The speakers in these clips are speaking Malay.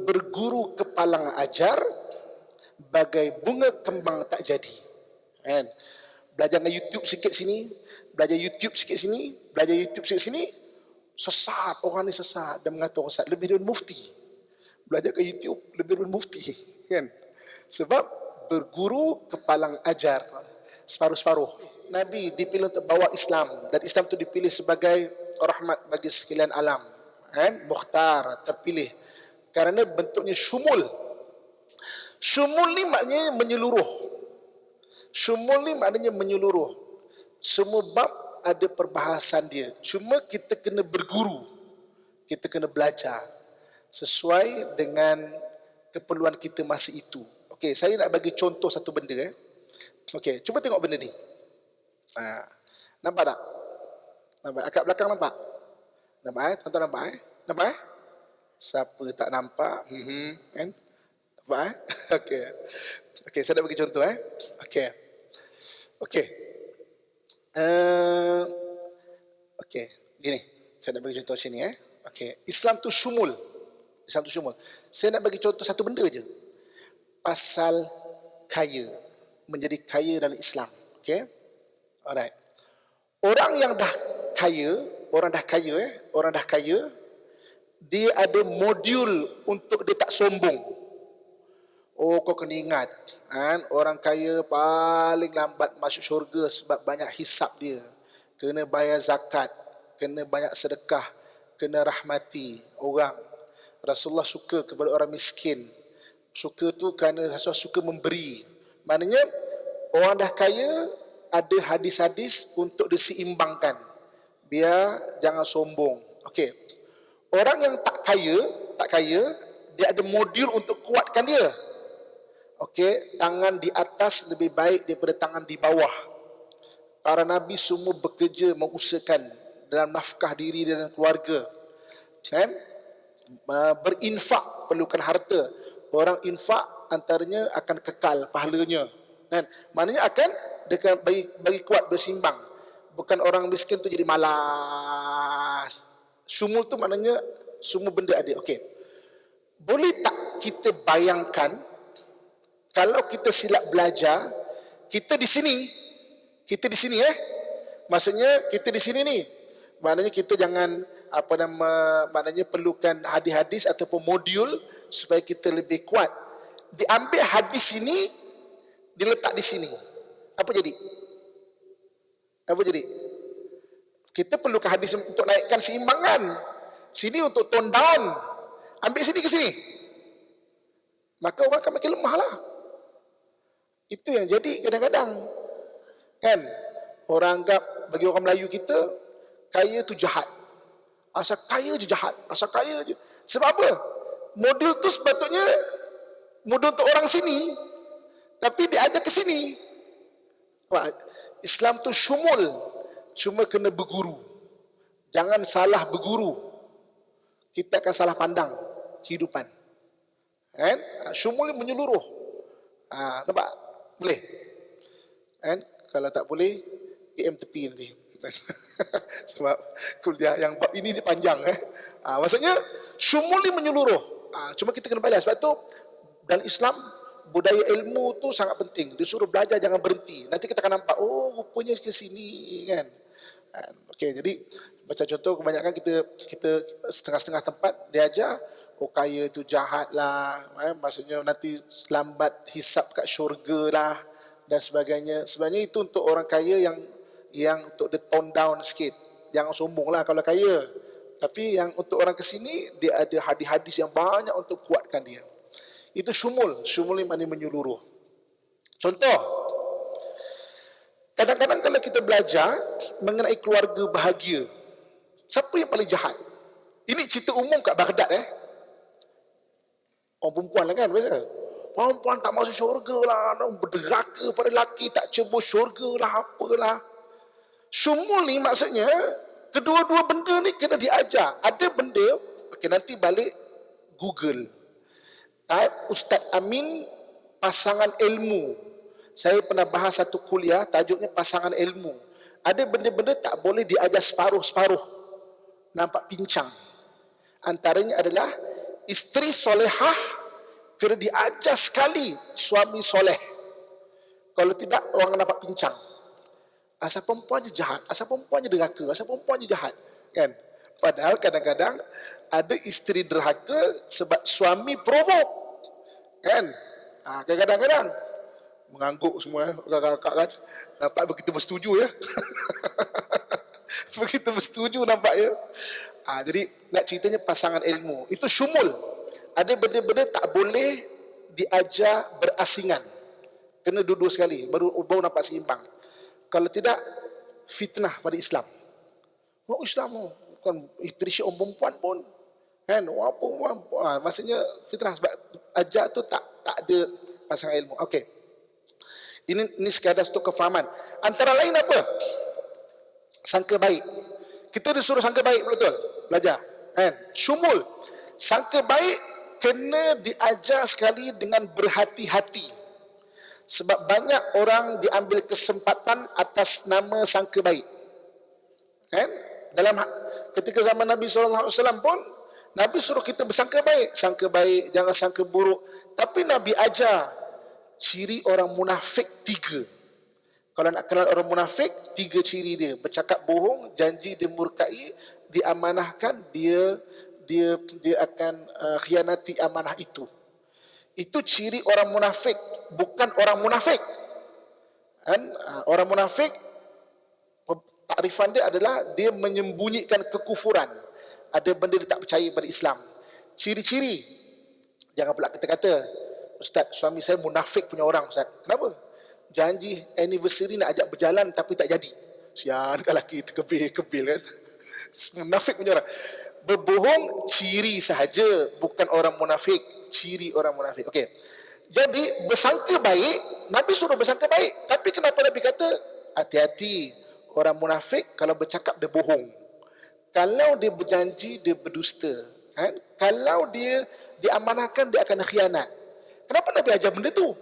berguru kepalang ajar, bagai bunga kembang tak jadi. Kan? Belajar dengan YouTube sikit sini, belajar YouTube sikit sini, belajar YouTube sikit sini, sesat, orang ni sesat. Dan mengata orang sesat lebih daripada mufti. Belajar ke YouTube lebih daripada mufti. Kan? Sebab berguru kepalang ajar, separuh-separuh. Nabi dipilih untuk bawa Islam, dan Islam itu dipilih sebagai rahmat bagi sekalian alam. Kan? Mukhtar, terpilih. Kerana bentuknya syumul. Syumul ni maknanya menyeluruh. Syumul ni maknanya menyeluruh. Semua bab ada perbahasan dia. Cuma kita kena berguru. Kita kena belajar. Sesuai dengan keperluan kita masa itu. Okey, saya nak bagi contoh satu benda. Okey, cuba tengok benda ni. Nampak tak? Nampak? Akak belakang nampak? Nampak tuan-tuan nampak Nampak Siapa tak nampak? Kan? Nampak Okey. Okey, saya nak bagi contoh Okey. Okey. Okey, gini. Saya nak bagi contoh sini Okey, Islam tu syumul. Islam tu syumul. Saya nak bagi contoh satu benda je. Pasal kaya. Menjadi kaya dalam Islam. Okey. Alright. Orang yang dah kaya, orang dah kaya, dia ada modul untuk dia tak sombong. Oh, kau kena ingat, kan? Orang kaya paling lambat masuk syurga sebab banyak hisap dia. Kena bayar zakat, kena banyak sedekah, kena rahmati orang. Rasulullah suka kepada orang miskin. Suka tu kerana Rasulullah suka memberi. Maknanya orang dah kaya ada hadis-hadis untuk diseimbangkan. Biar jangan sombong. Okey. Orang yang tak kaya, dia ada modul untuk kuatkan dia. Okey, tangan di atas lebih baik daripada tangan di bawah. Para nabi semua bekerja mengusahakan dalam nafkah diri dan keluarga. Kan? Berinfak perlukan harta. Orang infak antaranya akan kekal pahalanya. Kan? Maknanya akan dia akan bagi kuat bersimbang. Bukan orang miskin tu jadi malas. Syumul tu maknanya semua benda ada. Okey. Boleh tak kita bayangkan kalau kita silap belajar, kita di sini maksudnya kita di sini ni. Maknanya kita jangan maknanya perlukan hadis-hadis ataupun modul supaya kita lebih kuat. Diambil hadis ini, diletak di sini. Apa jadi? Kita perlukan hadis untuk naikkan seimbangan. Sini untuk tone down. Ambil sini ke sini. Maka orang akan makin lemah lah. Itu yang jadi kadang-kadang. Kan? Orang anggap bagi orang Melayu kita, kaya tu jahat. Asal kaya je jahat. Asal kaya je. Sebab apa? Modul tu sepatutnya modul untuk orang sini. Tapi dia ajak ke sini. Islam tu syumul. Cuma kena berguru. Jangan salah berguru. Kita akan salah pandang kehidupan. Kan? Syumul menyeluruh. Nampak? Boleh? Kan? Kalau tak boleh, PM tepi nanti. Sebab kuliah yang bab ini dia panjang. Maksudnya, syumul ni menyeluruh. Cuma kita kena belajar. Sebab tu, dalam Islam, budaya ilmu tu sangat penting. Dia suruh belajar, jangan berhenti. Nanti kita akan nampak, oh rupanya ke sini. Kan? Okey, jadi macam contoh kebanyakan kita setengah-setengah tempat dia ajar, oh kaya tu jahat lah, maksudnya nanti lambat hisap kat syurga lah dan sebagainya. Sebenarnya itu untuk orang kaya yang untuk dia tone down sikit. Jangan sombong lah kalau kaya. Tapi yang untuk orang kesini, dia ada hadis-hadis yang banyak untuk kuatkan dia. Itu syumul. Syumul ni maknanya menyeluruh. Contoh, kadang-kadang kalau kita belajar mengenai keluarga bahagia, siapa yang paling jahat? Ini cerita umum kat Baghdad orang perempuan lah kan biasa. Perempuan tak masuk syurga lah, berderaka pada lelaki, tak cebur syurga lah, apalah. Syumul ni maksudnya kedua-dua benda ni kena diajar. Ada benda, okey nanti balik Google. Type Ustaz Amin pasangan ilmu. Saya pernah bahas satu kuliah tajuknya pasangan ilmu. Ada benda-benda tak boleh diajar separuh-separuh. Nampak pincang. Antaranya adalah isteri solehah kena diajar sekali suami soleh. Kalau tidak, orang nampak pincang. Asal perempuan je jahat, asal perempuan je derhaka, asal perempuan je jahat. Kan? Padahal kadang-kadang ada isteri derhaka sebab suami provok. Kan? Kadang-kadang mengangguk semua kakak-kakak kan. Nampak begitu bersetuju ya. Begitu bersetuju nampaknya. Jadi nak ceritanya pasangan ilmu itu syumul. Ada benda-benda tak boleh diajar berasingan. Kena duduk sekali baru nampak seimbang. Kalau tidak, fitnah pada Islam. Islam bukan appreciate orang perempuan pun. Kan? Maksudnya fitnah sebab ajar tu tak ada pasangan ilmu. Okey. Ini sekadar untuk kefahaman. Antara lain apa? Sangka baik. Kita disuruh sangka baik, betul? Belajar. Kan? Syumul. Sangka baik kena diajar sekali dengan berhati-hati. Sebab banyak orang diambil kesempatan atas nama sangka baik. Kan? Ketika zaman Nabi SAW pun, Nabi suruh kita bersangka baik. Sangka baik, jangan sangka buruk. Tapi Nabi ajar ciri orang munafik 3. Kalau nak kenal orang munafik, 3 ciri dia. Bercakap bohong, janji dia murkai, diamanahkan, dia akan khianati amanah itu. Itu ciri orang munafik, bukan orang munafik. Kan? Orang munafik, takrifan dia adalah dia menyembunyikan kekufuran. Ada benda dia tak percaya pada Islam. Ciri-ciri, jangan pula kita kata, Ustaz, suami saya munafik punya orang, Ustaz. Kenapa? Janji anniversary nak ajak berjalan tapi tak jadi. Sian kalau lelaki terkebil kan. Munafik punya orang. Berbohong ciri sahaja, bukan orang munafik. Ciri orang munafik. Okey. Jadi bersangka baik, Nabi suruh bersangka baik. Tapi kenapa Nabi kata hati-hati, orang munafik kalau bercakap dia bohong. Kalau dia berjanji dia berdusta. Kan? Kalau dia diamanahkan dia akan khianat. Kenapa Nabi ajar benda tu?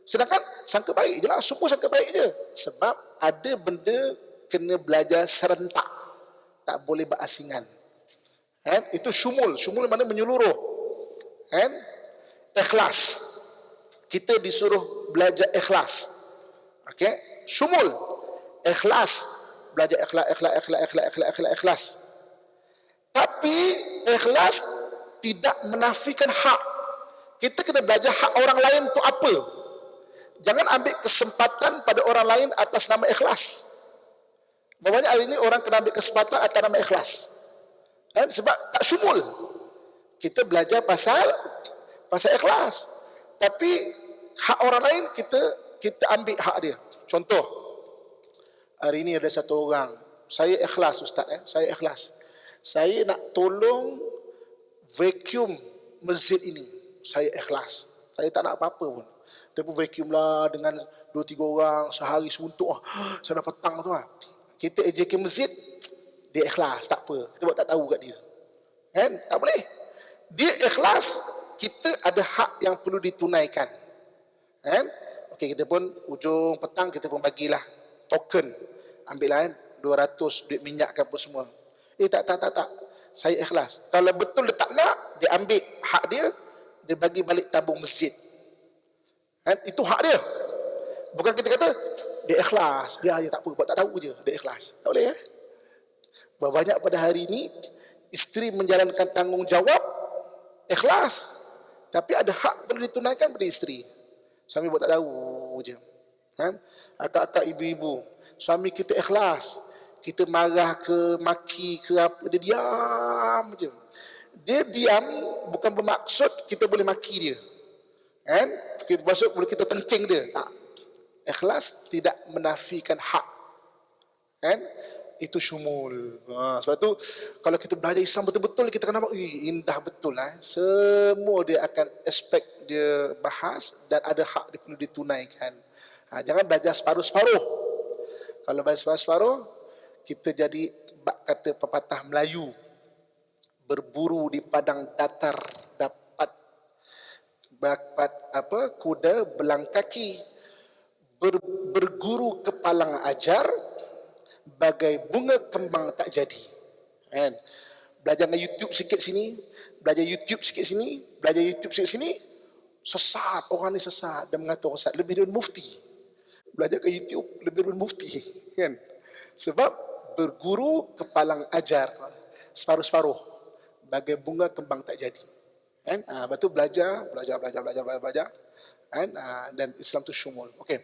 Sedangkan sangka baik je lah, semua sangka baik je. Sebab ada benda kena belajar serentak. Tak boleh berasingan. Kan? Itu syumul. Syumul mana menyeluruh. Kan? Ikhlas. Kita disuruh belajar ikhlas. Okey? Syumul. Ikhlas. Belajar ikhlas. Tapi ikhlas tidak menafikan hak. Kita kena belajar hak orang lain tu apa. Jangan ambil kesempatan pada orang lain atas nama ikhlas. Banyak hari ini orang kena ambil kesempatan atas nama ikhlas. Kan? Sebab tak syumul. Kita belajar pasal ikhlas. Tapi hak orang lain kita ambil hak dia. Contoh, hari ini ada satu orang, saya ikhlas Ustaz, saya ikhlas. Saya nak tolong vacuum masjid ini. Saya ikhlas. Saya tak nak apa-apa pun. Dia pun vacuum lah dengan 2-3 orang sehari suntuk. Saya dah petang tu lah. Kita ejekin masjid, dia ikhlas, tak apa. Kita buat tak tahu kat dia. Kan? Tak boleh. Dia ikhlas, kita ada hak yang perlu ditunaikan. Kan? Okey, kita pun ujung petang kita pun bagilah token. Ambil lah 200 duit minyak ke apa semua. Tak. Saya ikhlas. Kalau betul dia tak nak, dia ambil hak dia, dia bagi balik tabung masjid. Kan? Itu hak dia. Bukan kita kata dia ikhlas, biar dia tak apa, buat tak tahu je, dia ikhlas. Tak boleh. Banyak pada hari ini isteri menjalankan tanggungjawab ikhlas, tapi ada hak perlu ditunaikan pada isteri. Suami buat tak tahu je. Kan? Akak-akak, ibu-ibu, suami kita ikhlas, kita marah ke maki ke apa, dia diam je. Dia diam bukan bermaksud kita boleh maki dia. Kan? Kita masuk boleh kita tengking dia. Tak. Ikhlas tidak menafikan hak. Kan? Itu syumul. Sebab tu kalau kita belajar Islam betul-betul, kita akan nampak indah betul lah. Semua dia akan aspek dia bahas dan ada hak dia perlu ditunaikan. Jangan belajar separuh-separuh. Kalau belajar separuh-separuh, kita jadi kata pepatah Melayu, berburu di padang datar dapat kuda belang kaki, berguru kepalang ajar, bagai bunga kembang tak jadi. Kan? Belajar dengan YouTube sikit sini, belajar YouTube sikit sini, belajar YouTube sikit sini, sesat, orang ni sesat, dan mengata orang sesat, lebih daripada mufti. Belajar ke YouTube lebih daripada mufti, kan? Sebab berguru kepalang ajar, separuh-separuh, bagai bunga kembang tak jadi. Kan? Lepas tu belajar, kan? Dan Islam tu syumul. Okey.